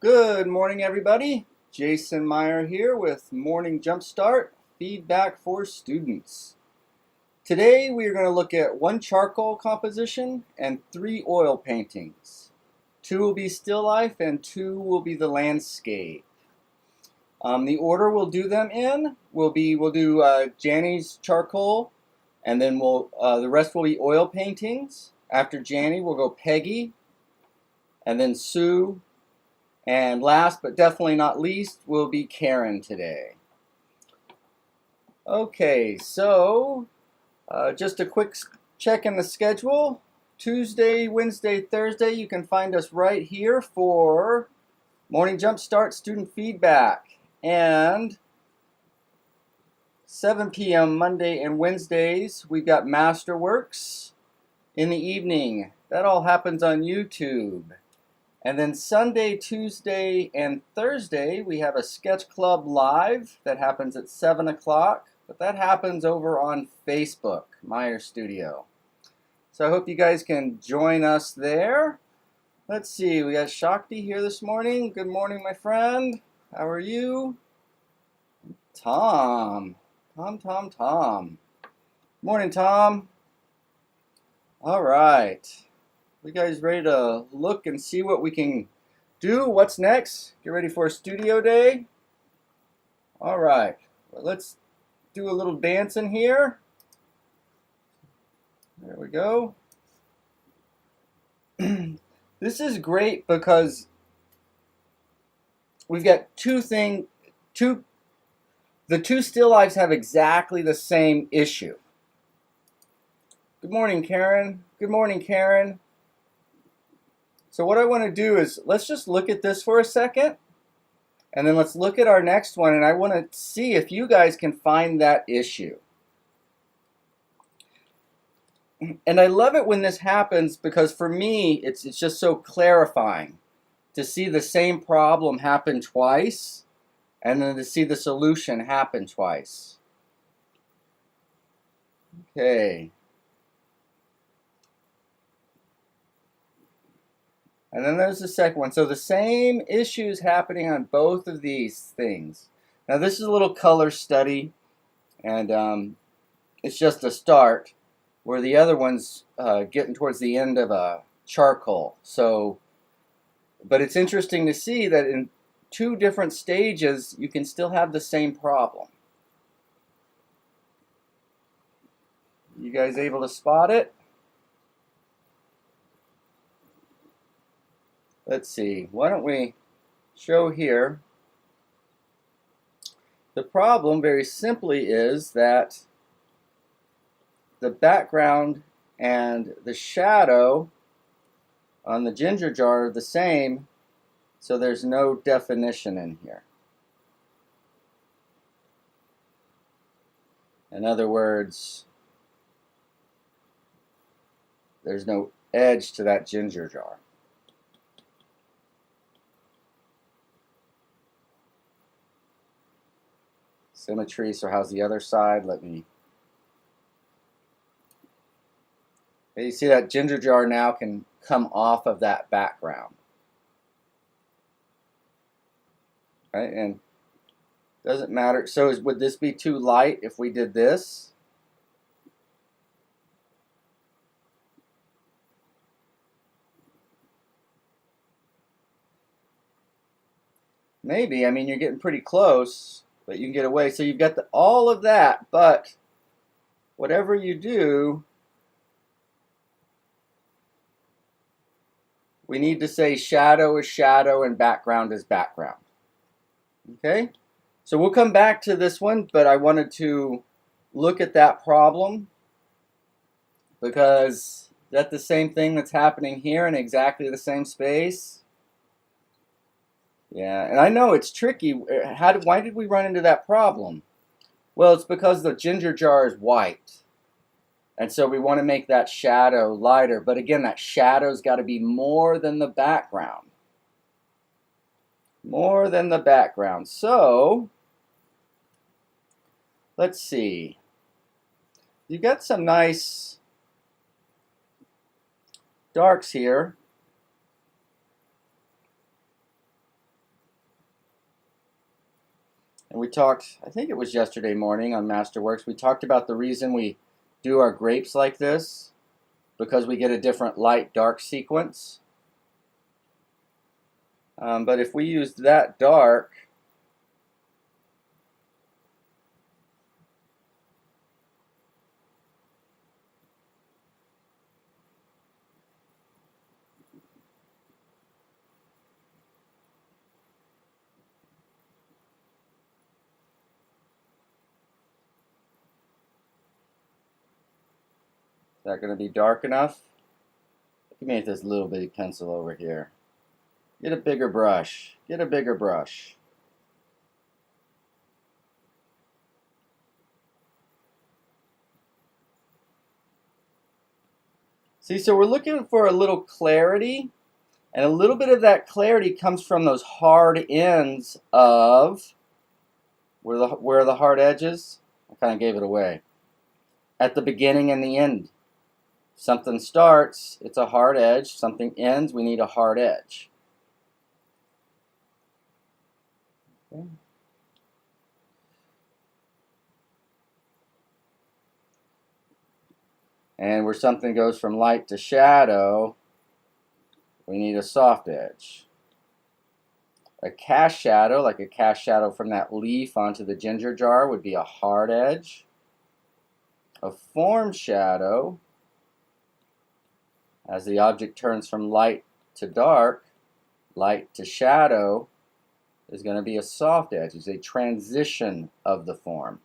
Good morning, everybody. Jason Meyer here with Morning Jumpstart Feedback for Students. Today we are going to look at one charcoal composition and 3 oil paintings. 2 will be still life and 2 will be the landscape. The order we'll do them in will be we'll do Janny's charcoal, and then the rest will be oil paintings. After Janny, we'll go Peggy, and then Sue. And last but definitely not least will be Karen today. Okay, so just a quick check in the schedule. Tuesday, Wednesday, Thursday, you can find us right here for Morning Jumpstart Student Feedback. And 7 p.m. Monday and Wednesdays, we've got Masterworks in the evening. That all happens on YouTube. And then Sunday, Tuesday, and Thursday, we have a Sketch Club Live that happens at 7 o'clock. But that happens over on Facebook, Meyer Studio. So I hope you guys can join us there. Let's see, we got Shakti here this morning. Good morning, my friend. How are you? Tom. Morning, Tom. All right. You guys ready to look and see what we can do? What's next? Get ready for a studio day? All right. Well, let's do a little dancing here. There we go. This is great because we've got the 2 still lifes have exactly the same issue. Good morning, Karen. Good morning, Karen. So what I want to do is let's just look at this for a second, and then let's look at our next one, and I want to see if you guys can find that issue. And I love it when this happens because for me, it's just so clarifying to see the same problem happen twice and then to see the solution happen twice. Okay. And then there's the second one. So the same issues happening on both of these things. Now this is a little color study, and it's just a start, where the other one's getting towards the end of a charcoal. So, but it's interesting to see that in 2 different stages, you can still have the same problem. You guys able to spot it? Let's see, why don't we show here. The problem very simply is that the background and the shadow on the ginger jar are the same, so there's no definition in here. In other words, there's no edge to that ginger jar. Symmetry, so how's the other side? You see that ginger jar now can come off of that background. Right, and doesn't matter. So would this be too light if we did this? Maybe. I mean, you're getting pretty close, but you can get away. So you've got all of that, but whatever you do, we need to say shadow is shadow and background is background. Okay? So we'll come back to this one, but I wanted to look at that problem because that's the same thing that's happening here in exactly the same space. Yeah, and I know it's tricky. Why did we run into that problem? Well, it's because the ginger jar is white. And so we want to make that shadow lighter. But again, that shadow's got to be more than the background. More than the background. So, let's see. You've got some nice darks here. And we talked, I think it was yesterday morning on Masterworks, we talked about the reason we do our grapes like this, because we get a different light-dark sequence. But if we used that dark, is that going to be dark enough? Give me this little bitty pencil over here. Get a bigger brush. Get a bigger brush. See, so we're looking for a little clarity, and a little bit of that clarity comes from those hard ends of, where are the hard edges? I kind of gave it away. At the beginning and the end. Something starts, it's a hard edge. Something ends, we need a hard edge. Okay. And where something goes from light to shadow, we need a soft edge. A cast shadow, like a cast shadow from that leaf onto the ginger jar, would be a hard edge. A form shadow, as the object turns from light to dark, light to shadow, is going to be a soft edge. It's a transition of the form.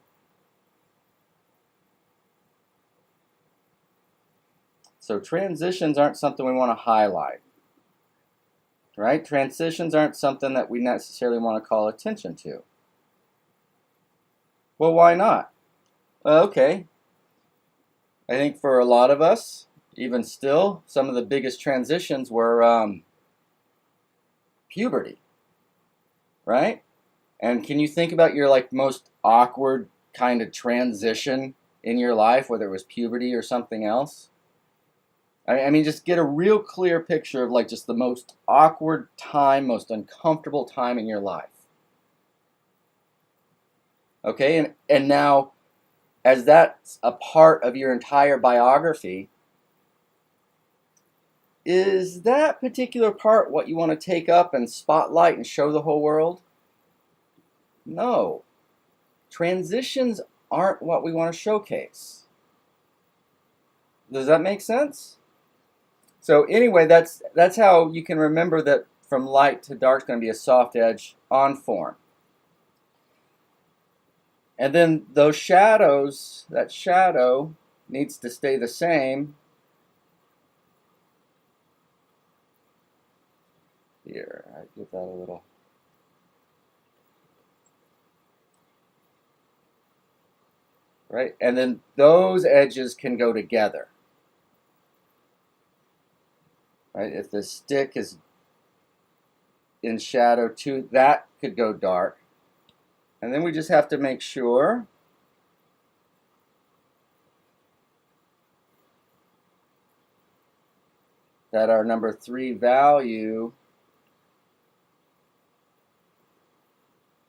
So transitions aren't something we want to highlight, right? Transitions aren't something that we necessarily want to call attention to. Well, why not? Okay. I think for a lot of us, even still, some of the biggest transitions were puberty, right? And can you think about your most awkward kind of transition in your life, whether it was puberty or something else? I mean, just get a real clear picture of just the most awkward time, most uncomfortable time in your life. Okay, and now, as that's a part of your entire biography, is that particular part what you want to take up and spotlight and show the whole world? No. Transitions aren't what we want to showcase. Does that make sense? So anyway, that's how you can remember that from light to dark is going to be a soft edge on form. And then those shadows, that shadow needs to stay the same. Here, I give that a little. Right? And then those edges can go together. Right? If the stick is in shadow too, that could go dark. And then we just have to make sure that our number 3 value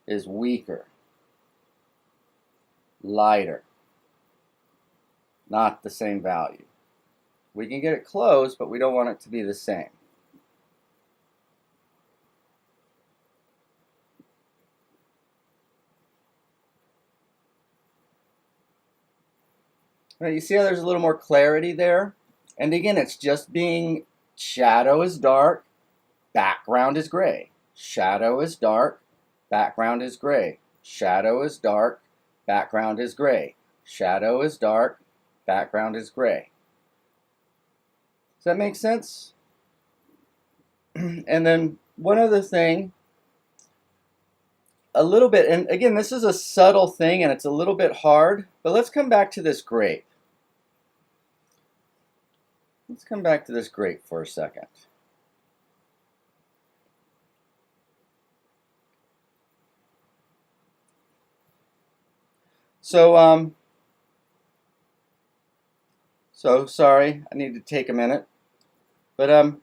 is weaker, lighter, not the same value. We can get it close, but we don't want it to be the same. Now, you see how there's a little more clarity there? And again, it's just being shadow is dark, background is gray. Shadow is dark, background is gray. Shadow is dark, background is gray. Shadow is dark, background is gray. Does that make sense? And then one other thing, a little bit, and again, this is a subtle thing and it's a little bit hard, but let's come back to this grape. Let's come back to this grape for a second. So sorry, I need to take a minute, but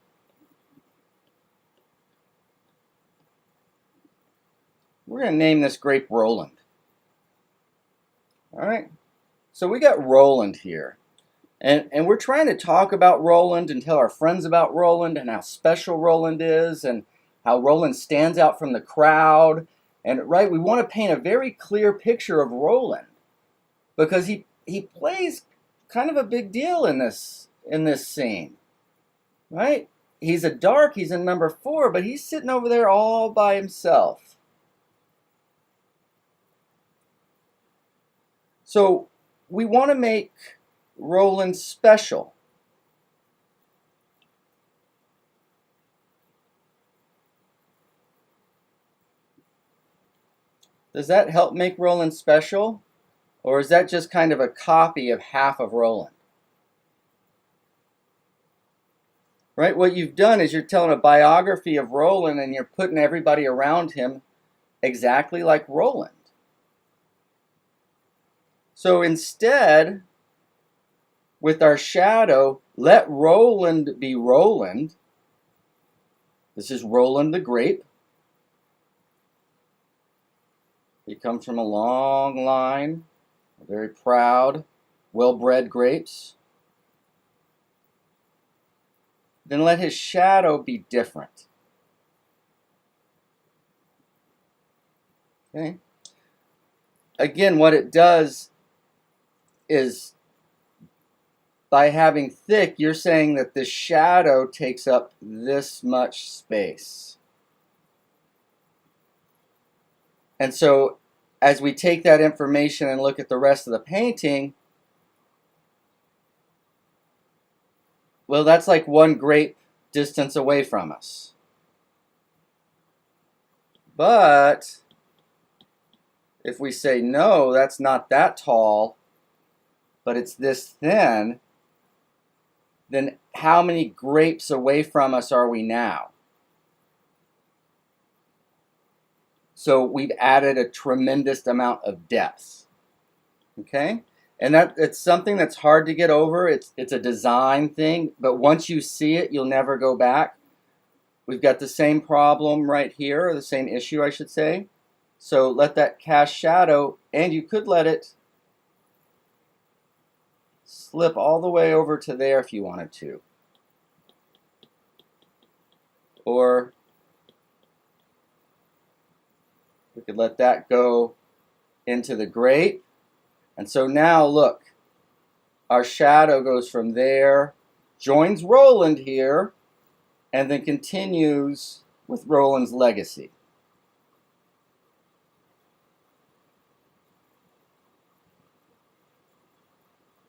We're going to name this grape Roland. All right. So we got Roland here. And we're trying to talk about Roland and tell our friends about Roland and how special Roland is and how Roland stands out from the crowd. And right, we want to paint a very clear picture of Roland because he plays kind of a big deal in this scene. Right? He's a dark, he's in number 4, but he's sitting over there all by himself. So we want to make Roland special. Does that help make Roland special? Or is that just kind of a copy of half of Roland? Right? What you've done is you're telling a biography of Roland and you're putting everybody around him exactly like Roland. So instead, with our shadow, let Roland be Roland. This is Roland the grape. He comes from a long line, very proud, well-bred grapes. Then let his shadow be different. Okay? Again, what it does is by having thick, you're saying that the shadow takes up this much space. And so as we take that information and look at the rest of the painting, well, that's like one grape distance away from us. But if we say, no, that's not that tall, but it's this thin, then how many grapes away from us are we now? So we've added a tremendous amount of depth. Okay? And it's something that's hard to get over. It's a design thing, but once you see it, you'll never go back. We've got the same problem right here, or the same issue, I should say. So let that cast shadow, and you could let it slip all the way over to there if you wanted to. Or we could let that go into the grape. And so now look, our shadow goes from there, joins Roland here, and then continues with Roland's legacy.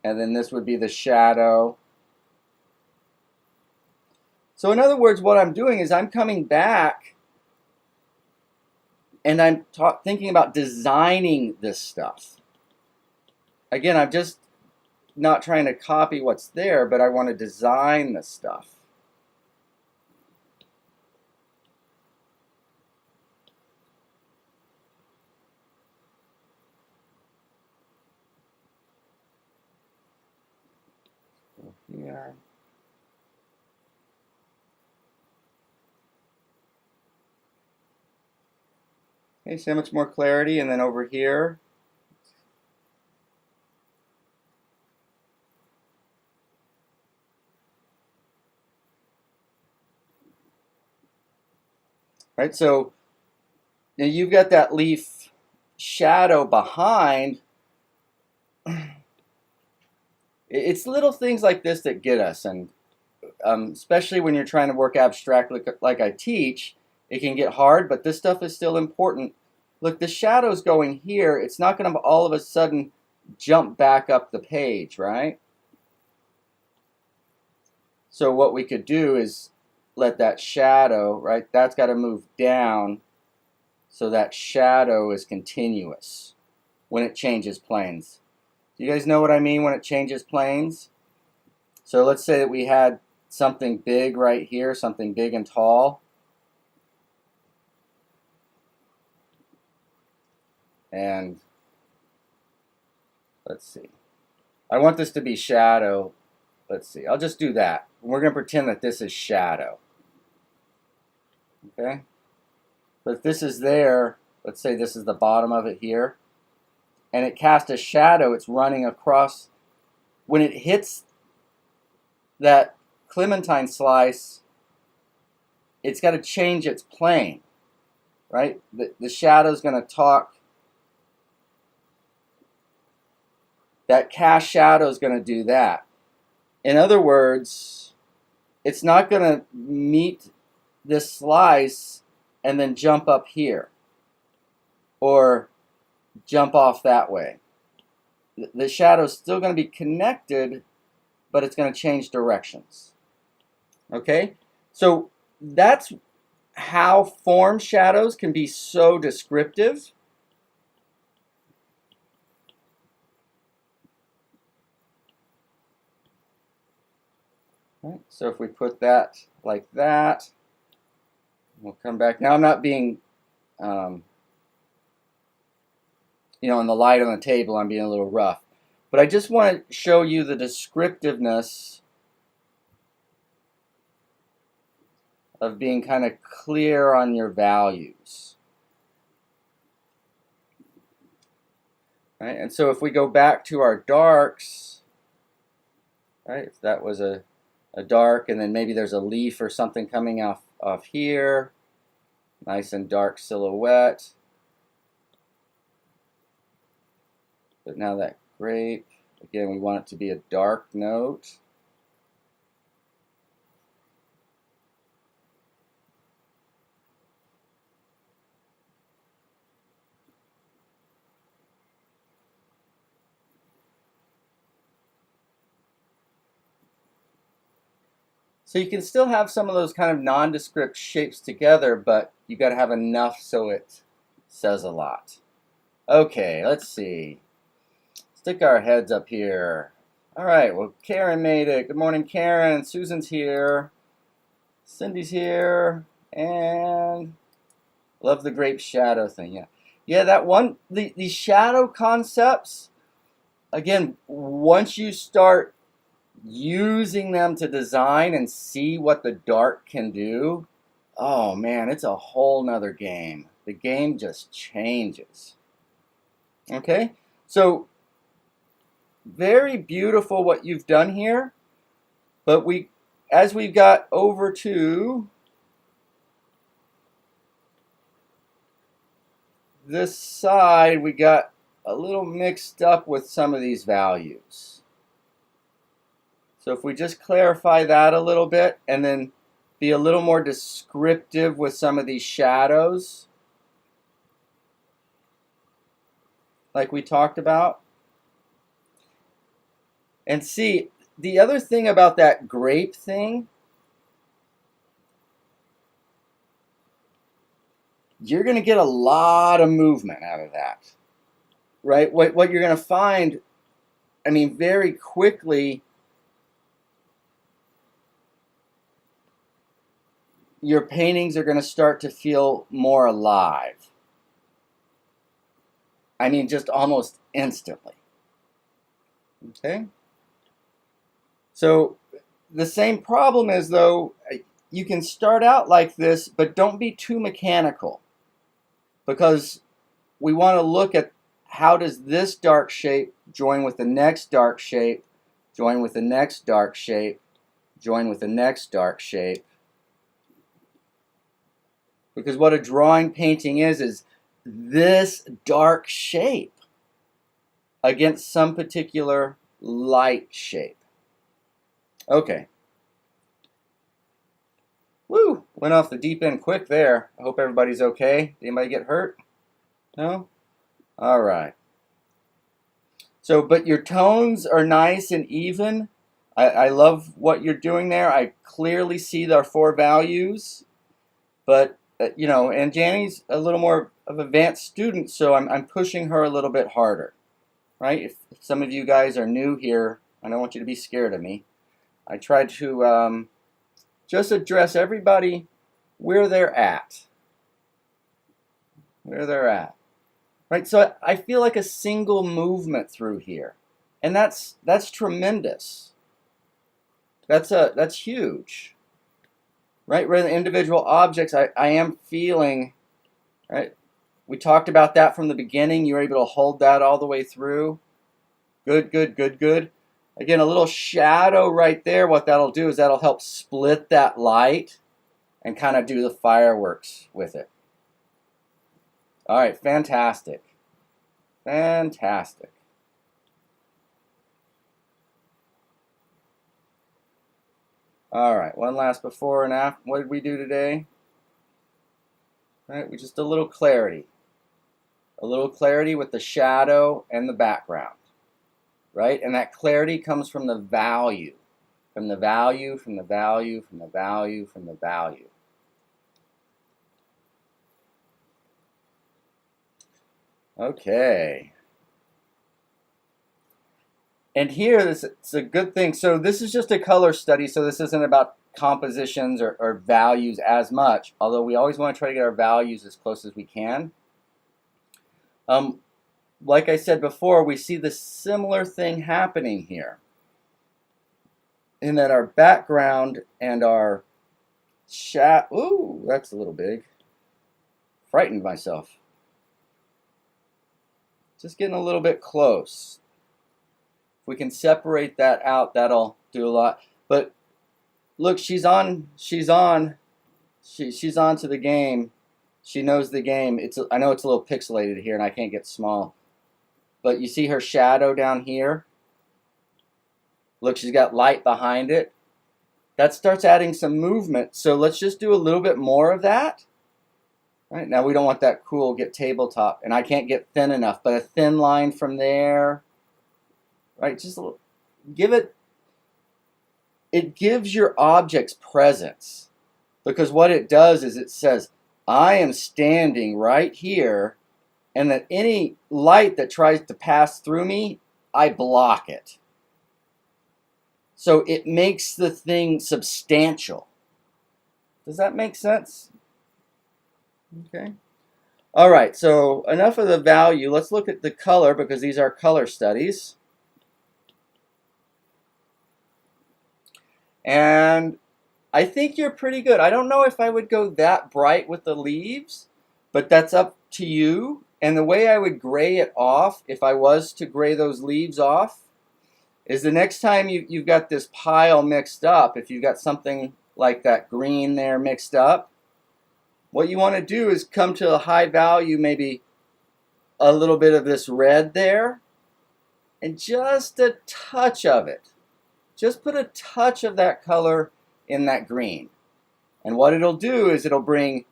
And then this would be the shadow. So in other words, what I'm doing is I'm coming back and I'm thinking about designing this stuff. Again, I'm just not trying to copy what's there, but I want to design the stuff. Here. Okay, so much more clarity, and then over here. Right, so now you've got that leaf shadow behind. It's little things like this that get us, and especially when you're trying to work abstract like I teach, it can get hard, but this stuff is still important. Look, the shadow's going here. It's not going to all of a sudden jump back up the page, right? So what we could do is let that shadow, right, that's got to move down so that shadow is continuous when it changes planes. Do you guys know what I mean when it changes planes? So let's say that we had something big right here, something big and tall. And let's see. I want this to be shadow. Let's see. I'll just do that. We're going to pretend that this is shadow. Okay? But if this is there, let's say this is the bottom of it here, and it casts a shadow, it's running across. When it hits that clementine slice, it's got to change its plane, right? The shadow's going to talk. That cast shadow is going to do that. In other words, it's not going to meet this slice and then jump up here or jump off that way. The shadow is still going to be connected, but it's going to change directions. Okay? So that's how form shadows can be so descriptive. Right, so if we put that like that, we'll come back. Now I'm not being, in the light on the table, I'm being a little rough. But I just want to show you the descriptiveness of being kind of clear on your values. Right, and so if we go back to our darks, right, if that was a dark, and then maybe there's a leaf or something coming off here, nice and dark silhouette. But now that grape, again, we want it to be a dark note. So you can still have some of those kind of nondescript shapes together, but you got to have enough so it says a lot. Okay, let's see. Stick our heads up here. All right, well, Karen made it. Good morning, Karen. Susan's here. Cindy's here. And love the grape shadow thing. Yeah, that one, the shadow concepts, again, once you start using them to design and see what the dark can do, oh man, it's a whole nother game. The game just changes. Okay, so very beautiful what you've done here, but as we've got over to this side, we got a little mixed up with some of these values. So if we just clarify that a little bit and then be a little more descriptive with some of these shadows, like we talked about. And see, the other thing about that grape thing, you're going to get a lot of movement out of that, right? What you're going to find, I mean, very quickly, your paintings are going to start to feel more alive. I mean, just almost instantly. Okay? So the same problem is, though, you can start out like this, but don't be too mechanical, because we want to look at how does this dark shape join with the next dark shape, join with the next dark shape, join with the next dark shape. Because what a drawing painting is this dark shape against some particular light shape. Okay. Woo! Went off the deep end quick there. I hope everybody's okay. Did anybody get hurt? No? All right. So, but your tones are nice and even. I love what you're doing there. I clearly see our 4 values. But and Janny's a little more of an advanced student, so I'm pushing her a little bit harder, right? If some of you guys are new here, I don't want you to be scared of me. I try to just address everybody where they're at. Where they're at. Right? So I feel like a single movement through here. And that's tremendous. That's huge. Right? Rather than individual objects, I am feeling, right? We talked about that from the beginning. You were able to hold that all the way through. Good, good, good, good. Again, a little shadow right there. What that'll do is that'll help split that light and kind of do the fireworks with it. All right, fantastic. Fantastic. All right, one last before and after. What did we do today? All right, we just a little clarity. A little clarity with the shadow and the background. Right? And that clarity comes from the value. From the value, from the value, from the value, from the value. Okay. And here, it's a good thing. So this is just a color study, so this isn't about compositions or values as much, although we always want to try to get our values as close as we can. Like I said before, we see the similar thing happening here, in that our background and our ooh, that's a little big. Frightened myself. Just getting a little bit close. If we can separate that out, that'll do a lot. But look, she's on to the game. She knows the game. I know it's a little pixelated here and I can't get small. But you see her shadow down here? Look, she's got light behind it. That starts adding some movement. So let's just do a little bit more of that. Right, now we don't want that cool get tabletop, and I can't get thin enough, but a thin line from there. Right, just give it gives your objects presence, because what it does is it says, I am standing right here, and that any light that tries to pass through me, I block it. So it makes the thing substantial. Does that make sense? Okay. All right, so enough of the value. Let's look at the color, because these are color studies. And I think you're pretty good. I don't know if I would go that bright with the leaves, but that's up to you. And the way I would gray it off, if I was to gray those leaves off, is the next time you've got this pile mixed up, if you've got something like that green there mixed up, what you want to do is come to a high value, maybe a little bit of this red there, and just a touch of it. Just put a touch of that color in that green. And what it'll do is it'll bring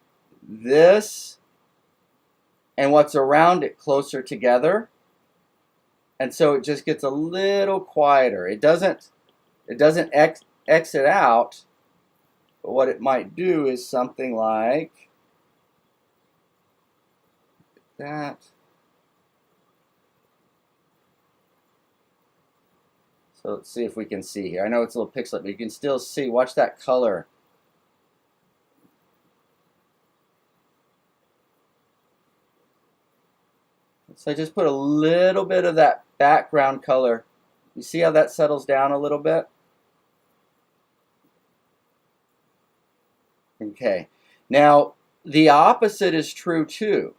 this and what's around it closer together. And so it just gets a little quieter. It doesn't exit out, but what it might do is something like that. So let's see if we can see here. I know it's a little pixelated, but you can still see. Watch that color. So I just put a little bit of that background color. You see how that settles down a little bit? Okay. Now, the opposite is true too.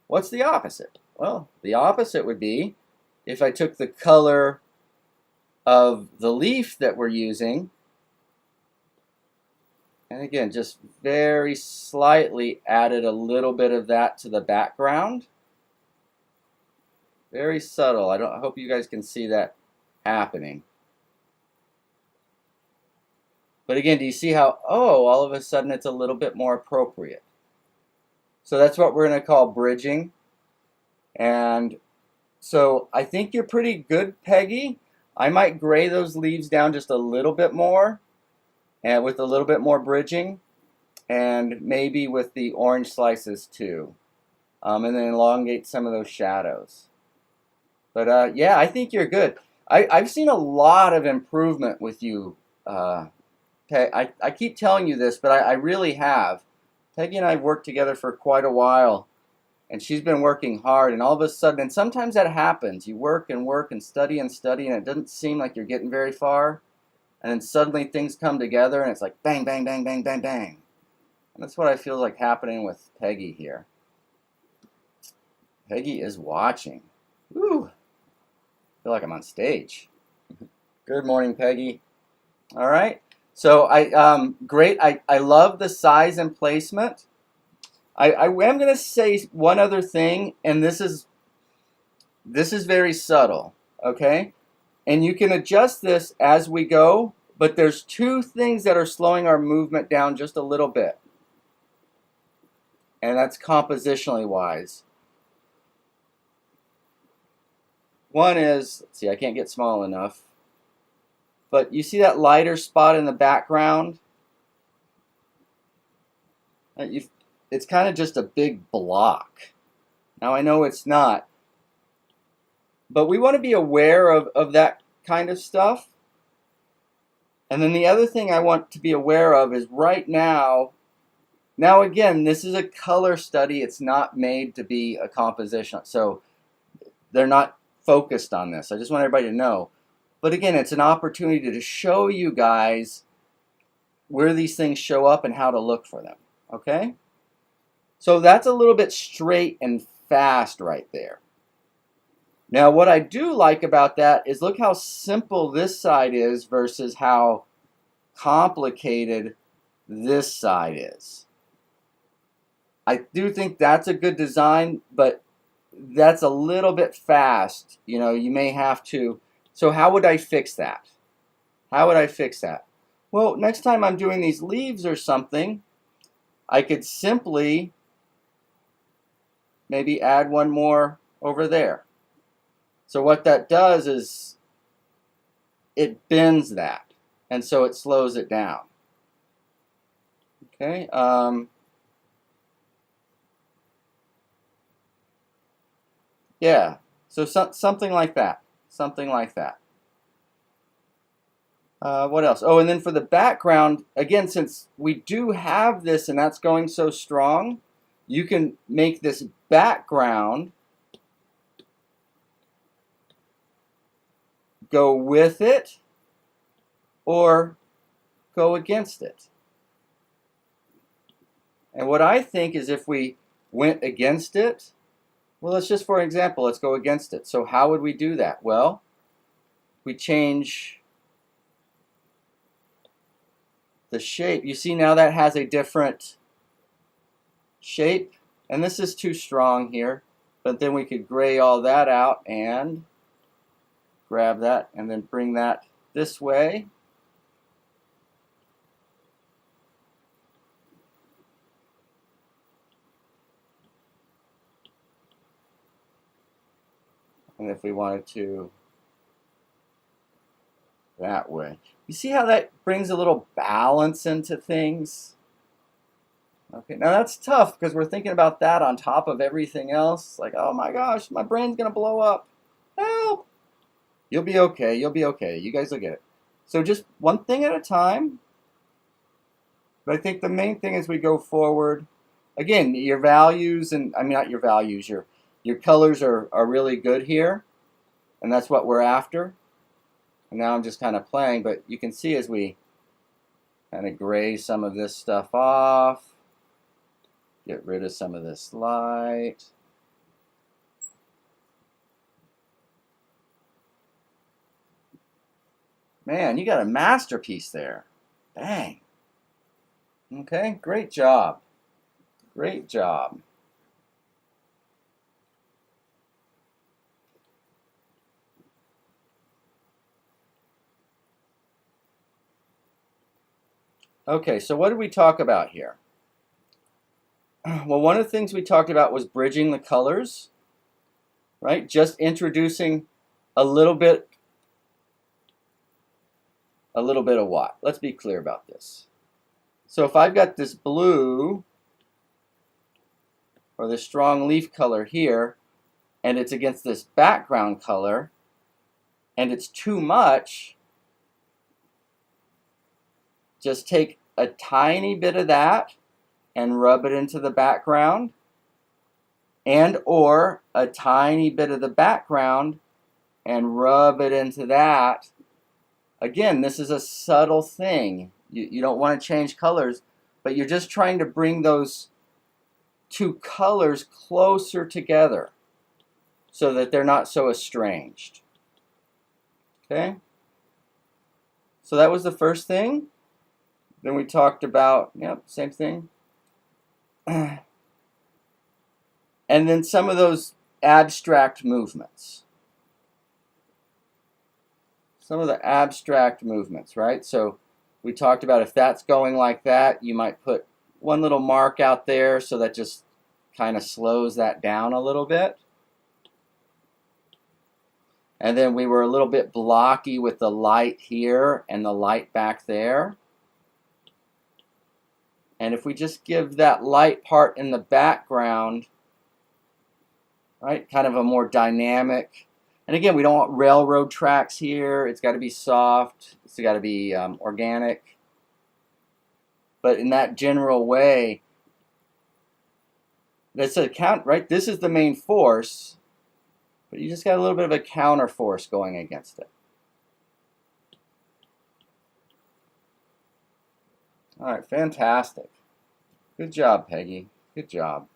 What's the opposite? Well, the opposite would be if I took the color of the leaf that we're using, and again, just very slightly added a little bit of that to the background. Very subtle. I hope you guys can see that happening. But again, do you see how, all of a sudden it's a little bit more appropriate? So that's what we're going to call bridging. And so I think you're pretty good, Peggy. I might gray those leaves down just a little bit more, and with a little bit more bridging, and maybe with the orange slices too. And then elongate some of those shadows. But yeah, I think you're good. I've seen a lot of improvement with you. I keep telling you this, but I really have. Peggy and I have worked together for quite a while, and she's been working hard, and all of a sudden, and sometimes that happens. You work and study, and it doesn't seem like you're getting very far, and then suddenly things come together, and it's like bang, bang, bang, bang, bang, bang. And that's what I feel like happening with Peggy here. Peggy is watching. Woo! I feel like I'm on stage. Good morning, Peggy. All right. So great. I love the size and placement. I am going to say one other thing, and this is very subtle, okay? And you can adjust this as we go, but there's two things that are slowing our movement down just a little bit. And that's compositionally wise. One is, let's see, I can't get small enough. But you see that lighter spot in the background? It's kind of just a big block. Now I know it's not. But we want to be aware of that kind of stuff. And then the other thing I want to be aware of is right now, again, this is a color study. It's not made to be a composition. So they're not focused on this. I just want everybody to know. But again, it's an opportunity to show you guys where these things show up and how to look for them. Okay? So that's a little bit straight and fast right there. Now, what I do like about that is look how simple this side is versus how complicated this side is. I do think that's a good design, but that's a little bit fast. You know, you may have to. So how would I fix that? How would I fix that? Well, next time I'm doing these leaves or something, I could simply maybe add one more over there. So what that does is it bends that, and so it slows it down. Okay. Yeah. So something like that. Something like that. What else? Oh, and then for the background, again, since we do have this and that's going so strong, you can make this background go with it or go against it. And what I think is if we went against it, well, let's just, for example, let's go against it. So how would we do that? Well, we change the shape. You see now that has a different shape. And this is too strong here. But then we could gray all that out and grab that and then bring that this way. And if we wanted to, that way. You see how that brings a little balance into things? Okay, now that's tough because we're thinking about that on top of everything else. Like, oh my gosh, my brain's going to blow up. Help! You'll be okay. You'll be okay. You guys will get it. So just one thing at a time. But I think the main thing as we go forward, again, your values and, I mean, not your values, your colors are really good here. And that's what we're after. And now I'm just kind of playing, but you can see as we kind of gray some of this stuff off, get rid of some of this light. Man, you got a masterpiece there. Bang. Okay, great job. Great job. Okay, so what did we talk about here? Well, one of the things we talked about was bridging the colors, right? Just introducing a little bit of what? Let's be clear about this. So if I've got this blue or this strong leaf color here, and it's against this background color, and it's too much, just take a tiny bit of that and rub it into the background, and or a tiny bit of the background and rub it into that. Again, this is a subtle thing. You don't want to change colors, but you're just trying to bring those two colors closer together. so that they're not so estranged. Okay? So that was the first thing. Then we talked about, yep, same thing. And then some of those abstract movements. Some of the abstract movements, right? So we talked about if that's going like that, you might put one little mark out there so that just kind of slows that down a little bit. And then we were a little bit blocky with the light here and the light back there. And if we just give that light part in the background, right, kind of a more dynamic. And again, we don't want railroad tracks here. It's got to be soft. It's got to be organic. But in that general way, that's a count, right? This is the main force. But you just got a little bit of a counter force going against it. All right, fantastic. Good job, Peggy. Good job.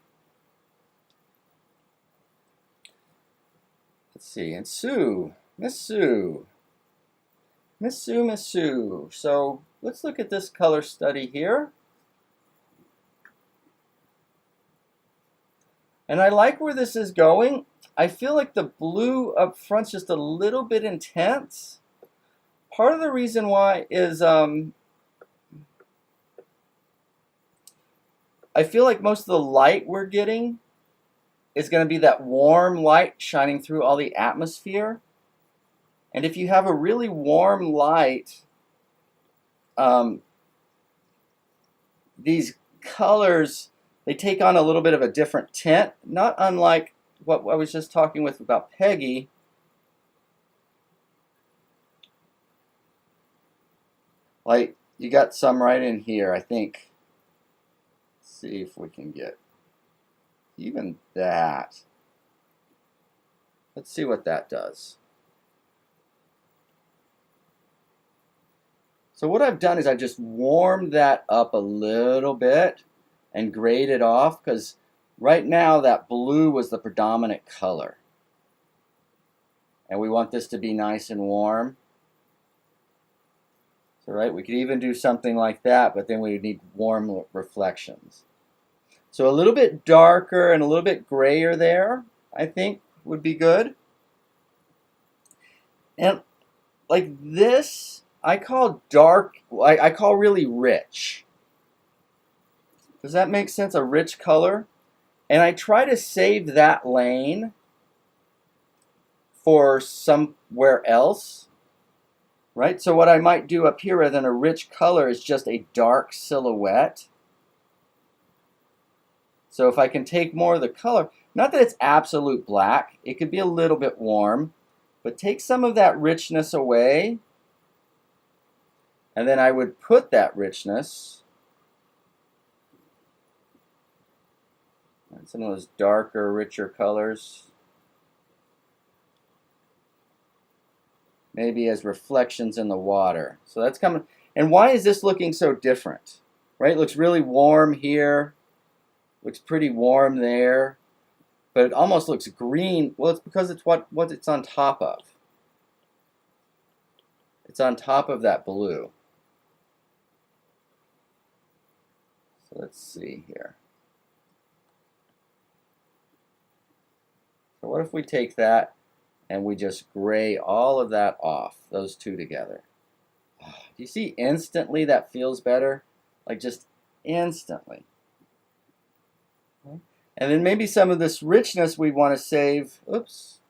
Let's see, and Sue, Miss Sue. Miss Sue, Miss Sue. So let's look at this color study here. And I like where this is going. I feel like the blue up front's just a little bit intense. Part of the reason why is I feel like most of the light we're getting is going to be that warm light shining through all the atmosphere. And if you have a really warm light, these colors, they take on a little bit of a different tint, not unlike what I was just talking with about Peggy. Like, you got some right in here, I think. Let's see if we can get even that. Let's see what that does. So what I've done is I've just warmed that up a little bit and grayed it off, because right now that blue was the predominant color. And we want this to be nice and warm. So right, we could even do something like that, but then we would need warm reflections. So a little bit darker and a little bit grayer there, I think, would be good. And like this, I call dark, I call really rich. Does that make sense? A rich color? And I try to save that lane for somewhere else, right? So what I might do up here rather than a rich color is just a dark silhouette. So if I can take more of the color, not that it's absolute black, it could be a little bit warm, but take some of that richness away, and then I would put that richness, and some of those darker, richer colors, maybe as reflections in the water. So that's coming. And why is this looking so different? Right? It looks really warm here. Looks pretty warm there. But it almost looks green. Well, it's because it's what it's on top of. It's on top of that blue. So let's see here. So what if we take that and we just gray all of that off, those two together? Do you see instantly that feels better? Like just instantly. Okay. And then maybe some of this richness we want to save, oops,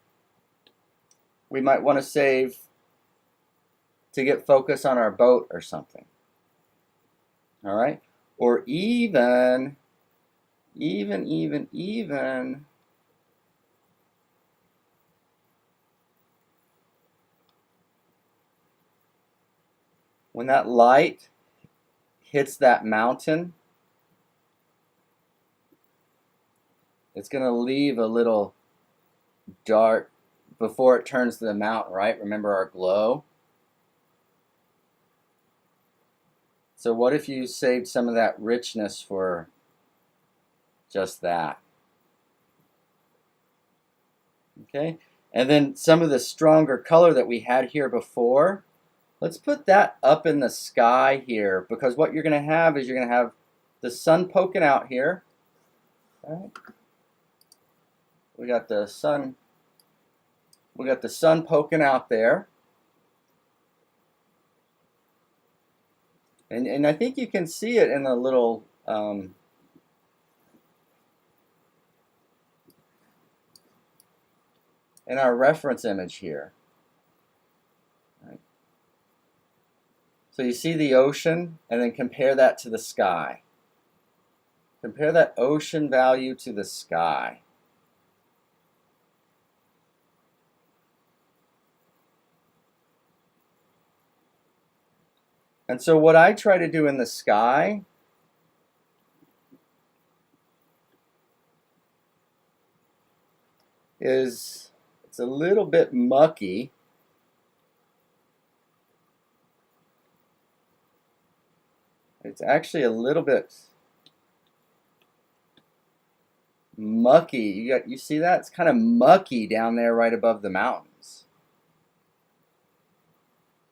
we might want to save to get focus on our boat or something. All right? Or even when that light hits that mountain, it's going to leave a little dark before it turns to the mountain, right? Remember our glow? So what if you saved some of that richness for just that? Okay, and then some of the stronger color that we had here before, let's put that up in the sky here, because what you're going to have is you're going to have the sun poking out here. Right? We got the sun poking out there. And I think you can see it in a little in our reference image here. Right. So you see the ocean, and then compare that to the sky. Compare that ocean value to the sky. And so what I try to do in the sky is, it's a little bit mucky. It's actually a little bit mucky. You see that? It's kind of mucky down there right above the mountains.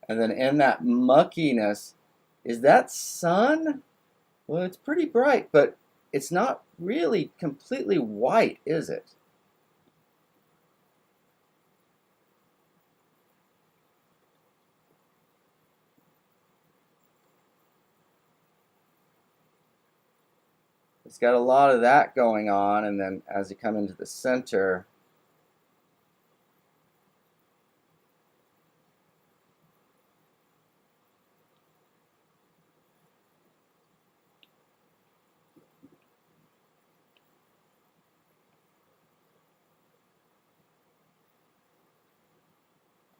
And then in that muckiness, is that sun? Well, it's pretty bright, but it's not really completely white, is it? It's got a lot of that going on, and then as you come into the center,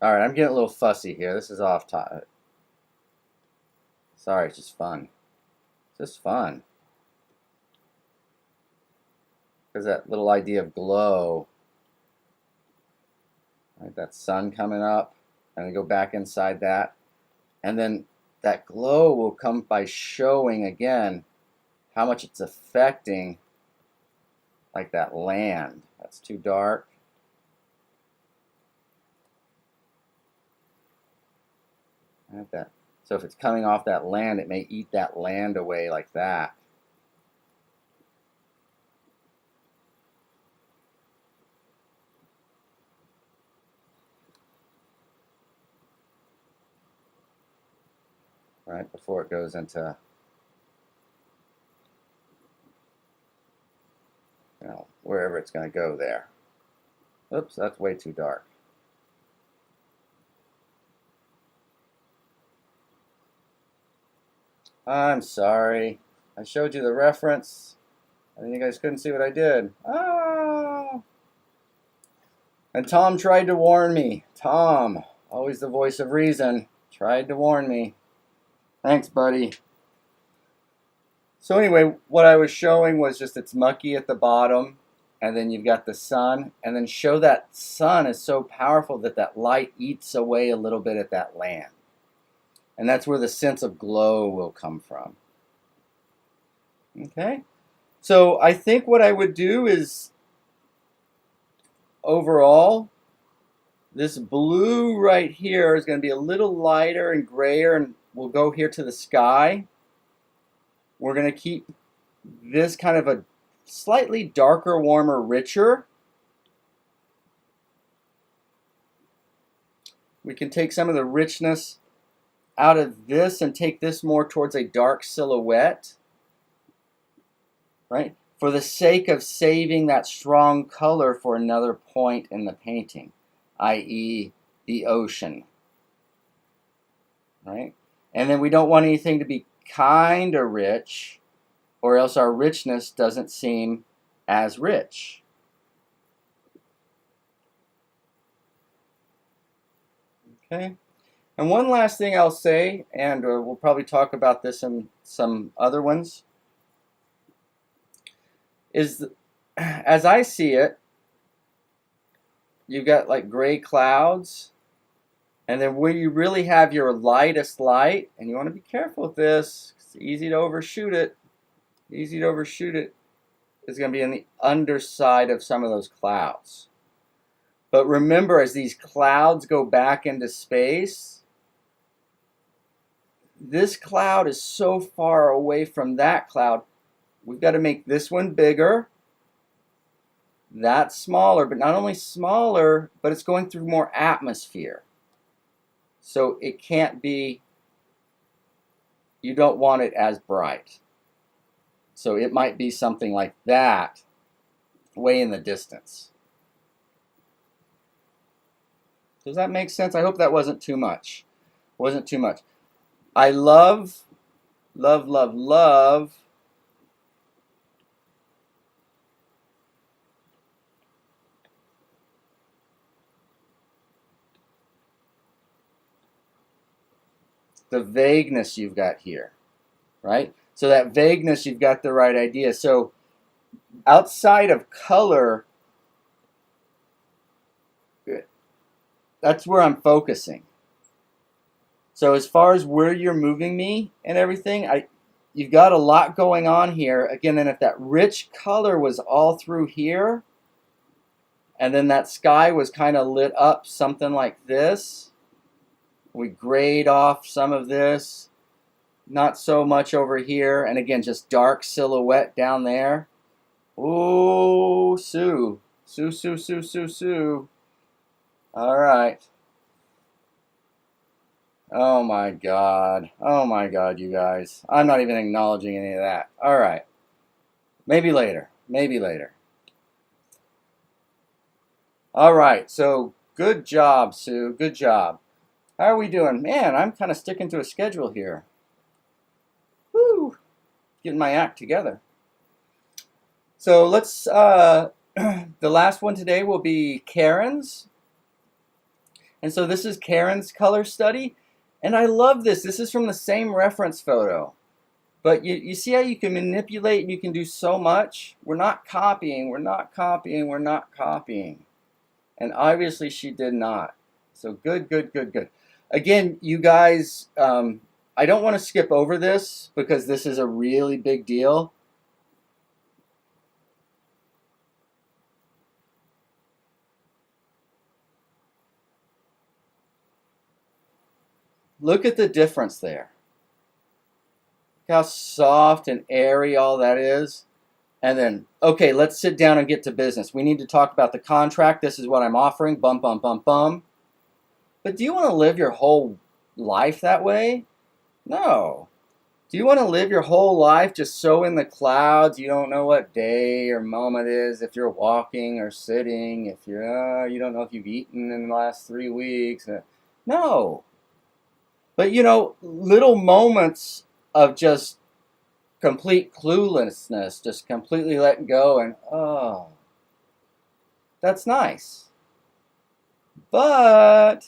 all right, I'm getting a little fussy here. This is off topic. Sorry, it's just fun. It's just fun. Because that little idea of glow, right? That sun coming up, and then go back inside that. And then that glow will come by showing again how much it's affecting like that land. That's too dark. Like that. So if it's coming off that land, it may eat that land away like that. Right before it goes into, you know, wherever it's going to go there. Oops, that's way too dark. I'm sorry. I showed you the reference. I think you guys couldn't see what I did. Oh! And Tom tried to warn me. Tom, always the voice of reason, tried to warn me. Thanks, buddy. So anyway, what I was showing was just it's mucky at the bottom, and then you've got the sun, and then show that sun is so powerful that that light eats away a little bit at that land. And that's where the sense of glow will come from. Okay? So I think what I would do is, overall, this blue right here is going to be a little lighter and grayer, and we'll go here to the sky. We're going to keep this kind of a slightly darker, warmer, richer. We can take some of the richness out of this and take this more towards a dark silhouette, right? For the sake of saving that strong color for another point in the painting, i.e. the ocean, right? And then we don't want anything to be kind of rich, or else our richness doesn't seem as rich. Okay? And one last thing I'll say, and we'll probably talk about this in some other ones, is as I see it, you've got like gray clouds, and then where you really have your lightest light, and you want to be careful with this, it's easy to overshoot it, is going to be in the underside of some of those clouds. But remember, as these clouds go back into space, this cloud is so far away from that cloud, we've got to make this one bigger, that smaller, but not only smaller, but it's going through more atmosphere. So it can't be, you don't want it as bright. So it might be something like that, way in the distance. Does that make sense? I hope that wasn't too much. Wasn't too much. I love, love, love, love the vagueness you've got here, right? So that vagueness, you've got the right idea. So outside of color, that's where I'm focusing. So as far as where you're moving me and everything, you've got a lot going on here. Again, then if that rich color was all through here, and then that sky was kind of lit up something like this, we grayed off some of this, not so much over here, and again, just dark silhouette down there. Ooh, Sue. Sue, Sue, Sue, Sue, Sue. All right. Oh my God. Oh my God, you guys. I'm not even acknowledging any of that. All right. Maybe later. Maybe later. All right. So good job, Sue. Good job. How are we doing? Man, I'm kind of sticking to a schedule here. Woo. Getting my act together. So let's, the last one today will be Karen's. And so this is Karen's color study. And I love this. This is from the same reference photo. But you see how you can manipulate and you can do so much? We're not copying, we're not copying, we're not copying. And obviously she did not. So good, good, good, good. Again, you guys, I don't want to skip over this because this is a really big deal. Look at the difference there. Look how soft and airy all that is. And then, okay, let's sit down and get to business. We need to talk about the contract. This is what I'm offering. Bum, bum, bum, bum. But do you want to live your whole life that way? No. Do you want to live your whole life just so in the clouds you don't know what day or moment it is, if you're walking or sitting, if you're, you don't know if you've eaten in the last 3 weeks? No. But you know, little moments of just complete cluelessness, just completely letting go, and oh, that's nice. But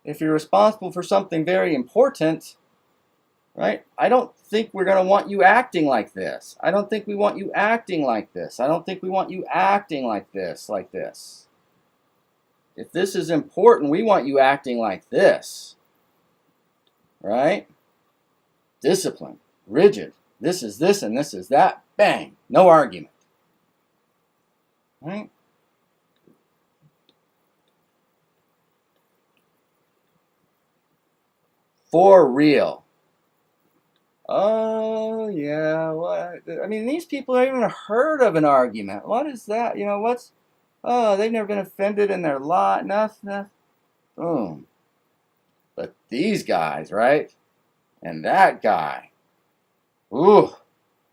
if you're responsible for something very important, right? I don't think we're going to want you acting like this. I don't think we want you acting like this. I don't think we want you acting like this, like this. If this is important, we want you acting like this, right? Discipline, rigid. This is this and this is that. Bang, no argument, right? For real. Oh, yeah, what? I mean, these people haven't even heard of an argument. What is that? You know, what's... Oh, they've never been offended in their life. Nothing. Boom. But these guys, right? And that guy. Ooh.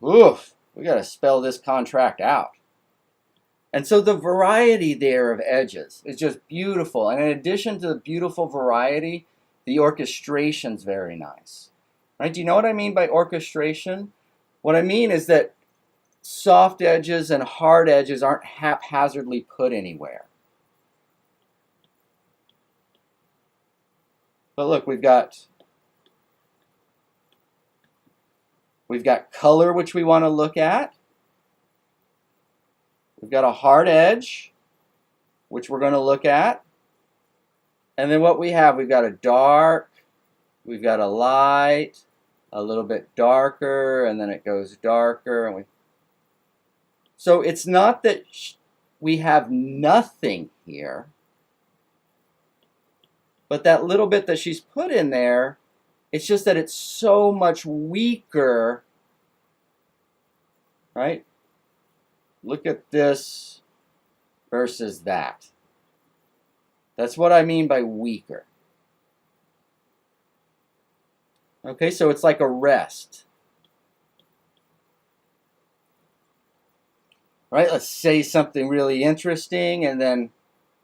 Oof. We got to spell this contract out. And so the variety there of edges is just beautiful. And in addition to the beautiful variety, the orchestration's very nice. Right? Do you know what I mean by orchestration? What I mean is that soft edges and hard edges aren't haphazardly put anywhere. But look, we've got color, which we want to look at. We've got a hard edge, which we're going to look at. And then what we have, we've got a dark, we've got a light, a little bit darker, and then it goes darker, and So it's not that we have nothing here, but that little bit that she's put in there, it's just that it's so much weaker, right? Look at this versus that. That's what I mean by weaker. Okay, so it's like a rest. Right, let's say something really interesting and then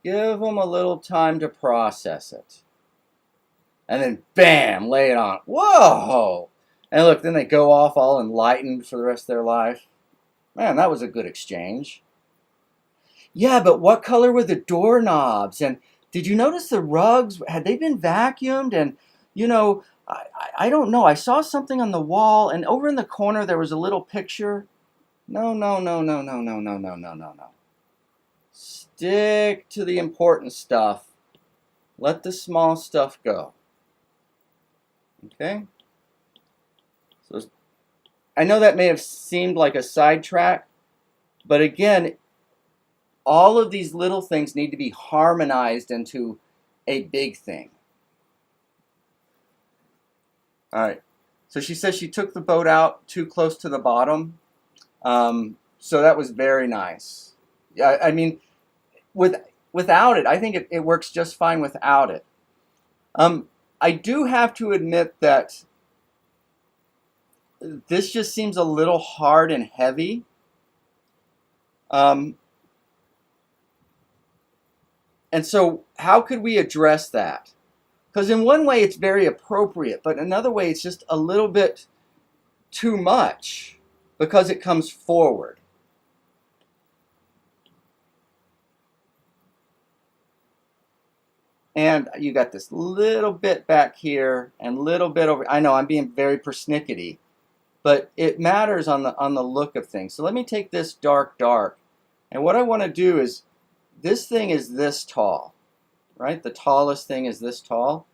give them a little time to process it. And then bam, lay it on. Whoa! And look, then they go off all enlightened for the rest of their life. Man, that was a good exchange. Yeah, but what color were the doorknobs? And did you notice the rugs? Had they been vacuumed? And, you know, I don't know. I saw something on the wall, and over in the corner there was a little picture. No, no, no, no, no, no, no, no, no, no, no. Stick to the important stuff. Let the small stuff go. Okay? So I know that may have seemed like a sidetrack, but again, all of these little things need to be harmonized into a big thing. All right. So she says she took the boat out too close to the bottom. So that was very nice. Yeah, I mean, without it, I think it works just fine without it. I do have to admit that this just seems a little hard and heavy. And so how could we address that? Because in one way it's very appropriate, but another way it's just a little bit too much because it comes forward. And you got this little bit back here and little bit over. I know I'm being very persnickety, but it matters on the look of things. So let me take this dark, and what I want to do is, this thing is this tall, right? The tallest thing is this tall.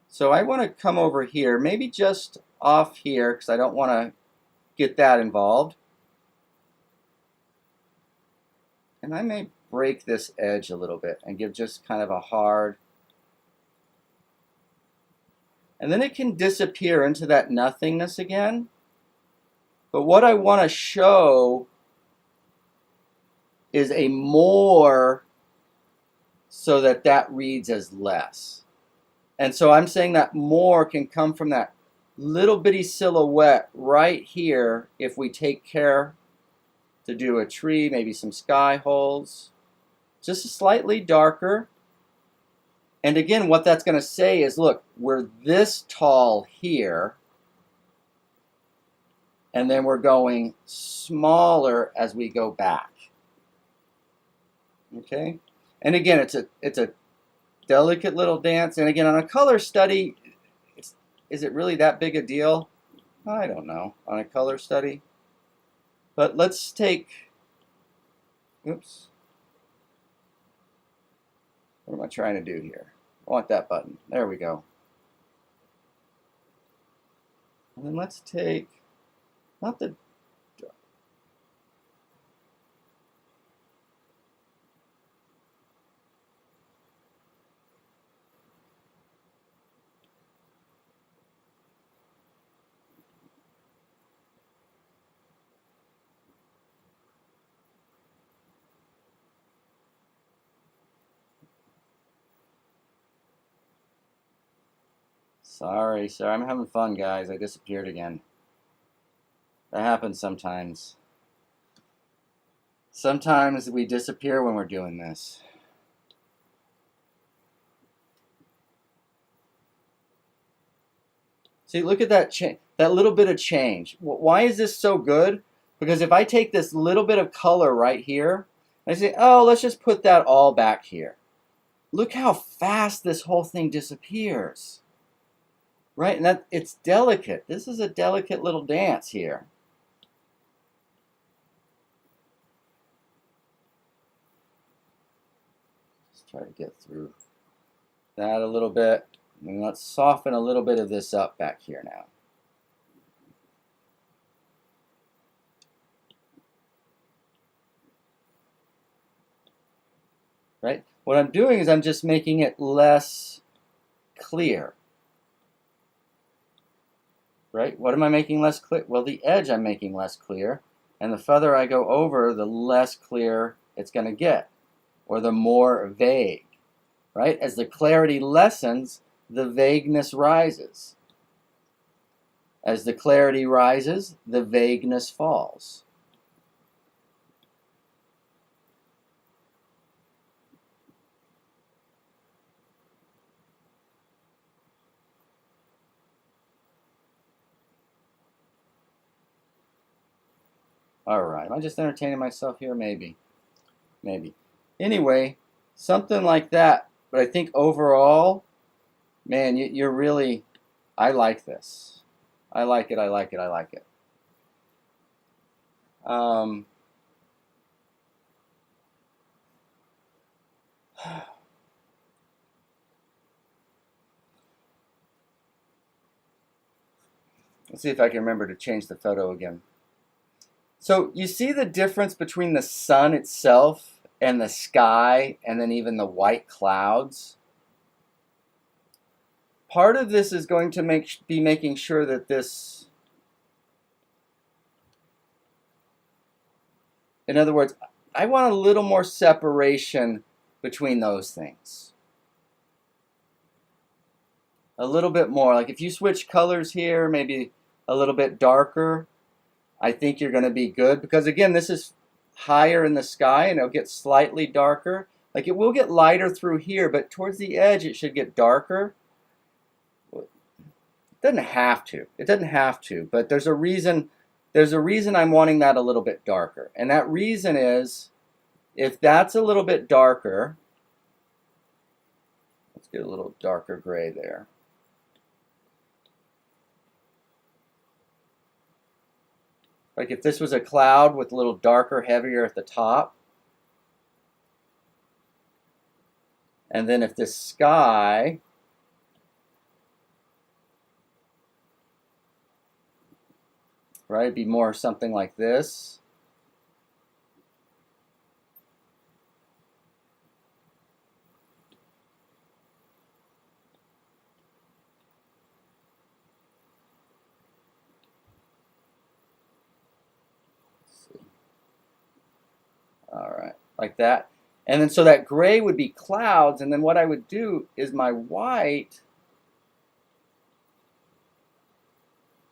So I want to come over here, maybe just off here, because I don't want to get that involved. And I may break this edge a little bit and give just kind of a hard. And then it can disappear into that nothingness again. But what I want to show is a more, so that that reads as less. And so I'm saying that more can come from that little bitty silhouette right here if we take care to do a tree, maybe some sky holes, just slightly darker. And again, what that's going to say is, look, we're this tall here, and then we're going smaller as we go back. Okay? And again, it's a delicate little dance. And again, on a color study, is it really that big a deal? I don't know, on a color study. But let's take, oops. What am I trying to do here? I want that button. There we go. And then let's take, not the, sorry, I'm having fun, guys. I disappeared again. That happens sometimes. Sometimes we disappear when we're doing this. See, look at that that little bit of change. Why is this so good? Because if I take this little bit of color right here, I say, oh, let's just put that all back here. Look how fast this whole thing disappears. Right? And that it's delicate. This is a delicate little dance here. Let's try to get through that a little bit. And let's soften a little bit of this up back here now. right? What I'm doing is I'm just making it less clear, right? What am I making less clear? Well, the edge I'm making less clear, and the further I go over, the less clear it's going to get, or the more vague, right? As the clarity lessens, the vagueness rises. As the clarity rises, the vagueness falls. All right, am I just entertaining myself here? Maybe. Anyway, something like that. But I think overall, man, you're really, I like this. I like it. Um, let's see if I can remember to change the photo again. So you see the difference between the sun itself and the sky and then even the white clouds? Part of this is going to be making sure that this, in other words, I want a little more separation between those things. A little bit more. Like if you switch colors here, maybe a little bit darker, I think you're going to be good. Because again, this is higher in the sky and it'll get slightly darker. Like it will get lighter through here, but towards the edge it should get darker. It doesn't have to. It doesn't have to, but there's a reason I'm wanting that a little bit darker. And that reason is, if that's a little bit darker, let's get a little darker gray there. Like if this was a cloud with a little darker, heavier at the top, and then if this sky right, it'd be more something like this. All right, like that. And then so that gray would be clouds, and then what I would do is my white,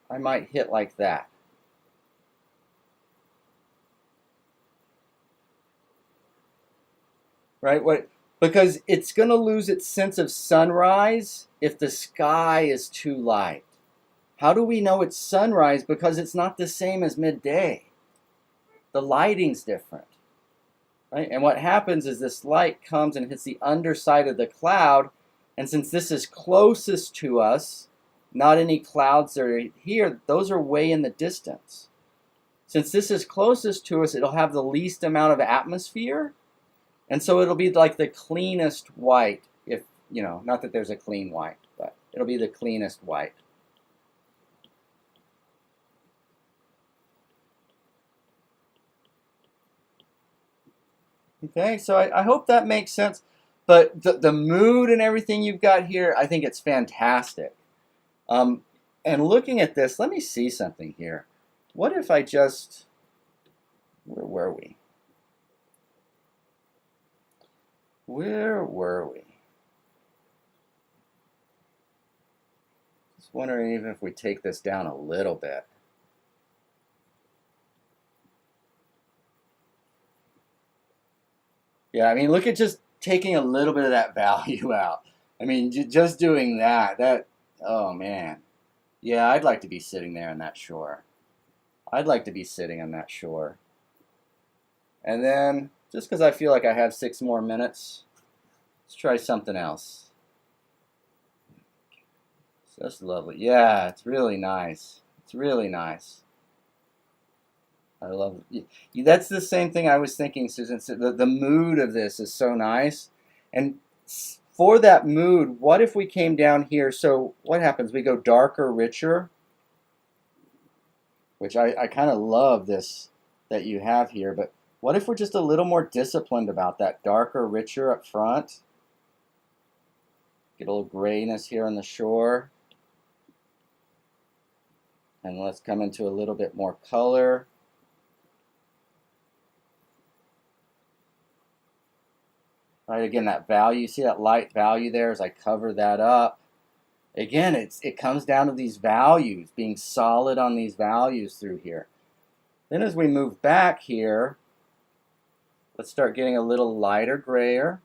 I might hit like that. Right? Because it's going to lose its sense of sunrise if the sky is too light. How do we know it's sunrise? Because it's not the same as midday. The lighting's different. Right? And what happens is this light comes and hits the underside of the cloud, and since this is closest to us, not any clouds that are here, those are way in the distance. Since this is closest to us, it'll have the least amount of atmosphere, and so it'll be like the cleanest white, if, you know, not that there's a clean white, but it'll be the cleanest white. Okay, so I hope that makes sense. But the mood and everything you've got here, I think it's fantastic. And looking at this, let me see something here. What if I just, where were we? Just wondering even if we take this down a little bit. Yeah, I mean, look at just taking a little bit of that value out. I mean, just doing that, oh man. Yeah, I'd like to be sitting there on that shore. I'd like to be sitting on that shore. And then, just because I feel like I have 6 more minutes, let's try something else. Just lovely. Yeah, it's really nice. It's really nice. I love it. That's the same thing I was thinking, Susan. The mood of this is so nice. And for that mood, what if we came down here? So what happens? We go darker, richer, which I kind of love this that you have here. But What if we're just a little more disciplined about that, darker, richer up front? Get a little grayness here on the shore. And let's come into a little bit more color. Right, again, that value, see that light value there as I cover that up? Again, it comes down to these values, being solid on these values through here. Then as we move back here, let's start getting a little lighter grayer.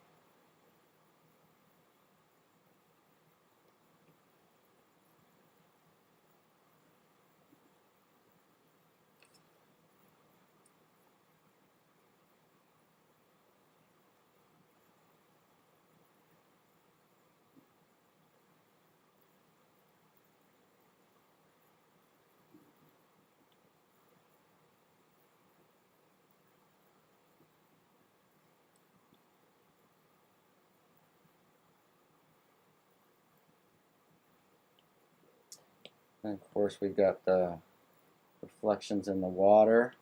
And of course, we've got the reflections in the water.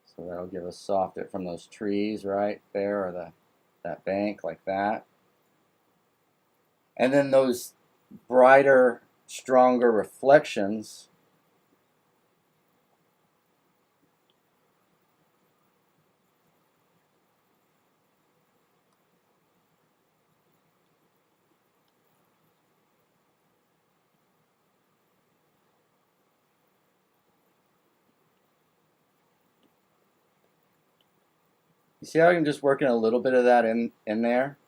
So that'll give us soft it from those trees right there, or that bank like that. And then those brighter, stronger reflections you see how I'm just working a little bit of that in there?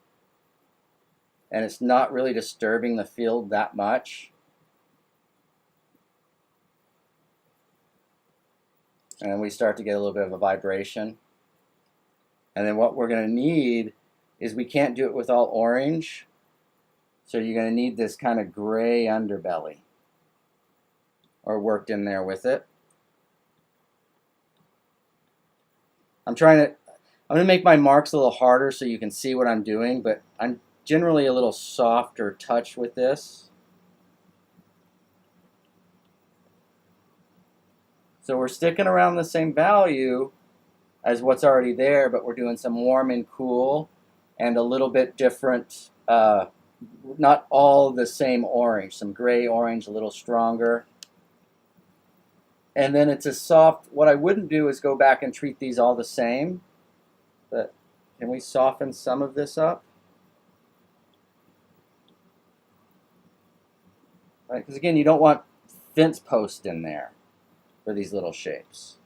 And it's not really disturbing the field that much. And then we start to get a little bit of a vibration. And then what we're going to need is, we can't do it with all orange. So you're going to need this kind of gray underbelly, or worked in there with it. I'm going to make my marks a little harder so you can see what I'm doing, but I'm generally a little softer touch with this. So we're sticking around the same value as what's already there, but we're doing some warm and cool and a little bit different, not all the same orange, some gray orange, a little stronger. And then it's a soft, what I wouldn't do is go back and treat these all the same, but can we soften some of this up? Right, because again, you don't want fence post in there for these little shapes.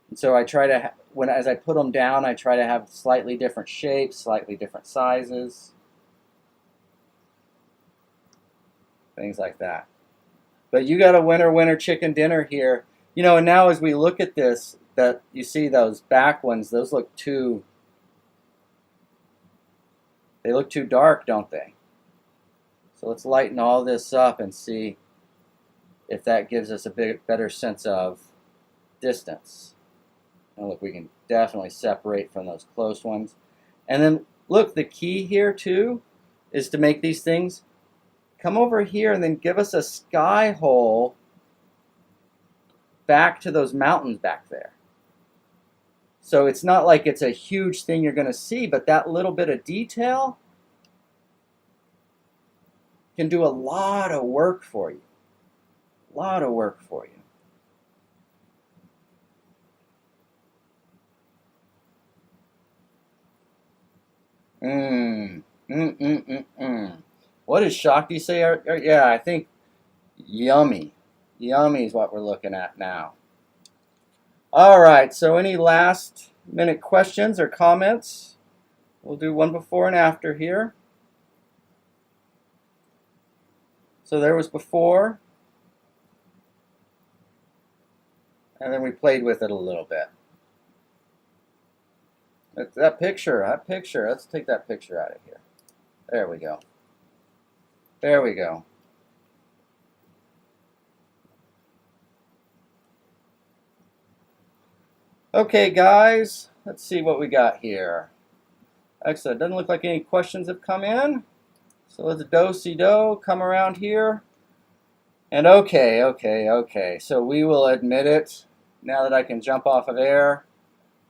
And so I try to, as I put them down, I try to have slightly different shapes, slightly different sizes, things like that. But you got a winner chicken dinner here. You know, and now as we look at this, that you see those back ones, those look too dark, don't they? So let's lighten all this up and see if that gives us a bit better sense of distance. And look, we can definitely separate from those close ones. And then look, the key here too is to make these things come over here and then give us a sky hole back to those mountains back there. So it's not like it's a huge thing you're going to see, but that little bit of detail can do a lot of work for you. A lot of work for you. What does Shakti say? Yeah, I think yummy. Yummy is what we're looking at now. All right, so any last minute questions or comments? We'll do one before and after here. So there was before, and then we played with it a little bit. That picture, let's take that picture out of here. There we go. There we go. Okay, guys, let's see what we got here. Excellent. Doesn't look like any questions have come in. So let's do-si-do, come around here. And okay. So we will admit it now that I can jump off of air.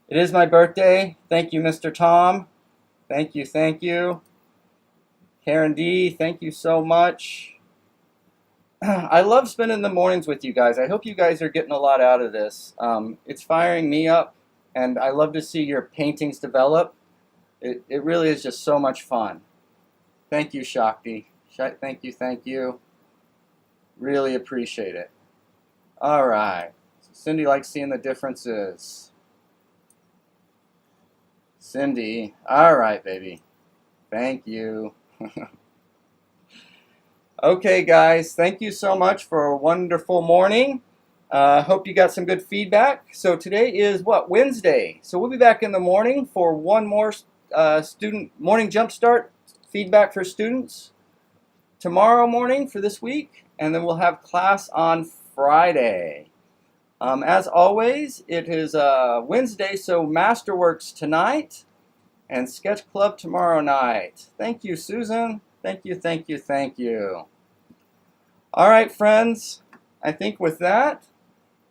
It is my birthday. Thank you, Mr. Tom. Thank you. Karen D, thank you so much. I love spending the mornings with you guys. I hope you guys are getting a lot out of this. It's firing me up, and I love to see your paintings develop. It really is just so much fun. Thank you, Shakti. Thank you. Really appreciate it. All right. Cindy likes seeing the differences. Cindy, all right, baby. Thank you. Okay, guys, thank you so much for a wonderful morning. Hope you got some good feedback. So today is what? Wednesday. So we'll be back in the morning for one more student morning jumpstart feedback for students tomorrow morning for this week, and then we'll have class on Friday. As always, it is Wednesday, so Masterworks tonight and Sketch Club tomorrow night. Thank you, Susan. Thank you. All right, friends. I think with that,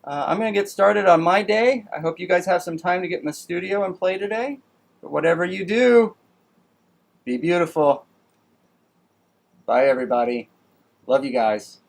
I'm going to get started on my day. I hope you guys have some time to get in the studio and play today. But whatever you do, be beautiful. Bye, everybody. Love you guys.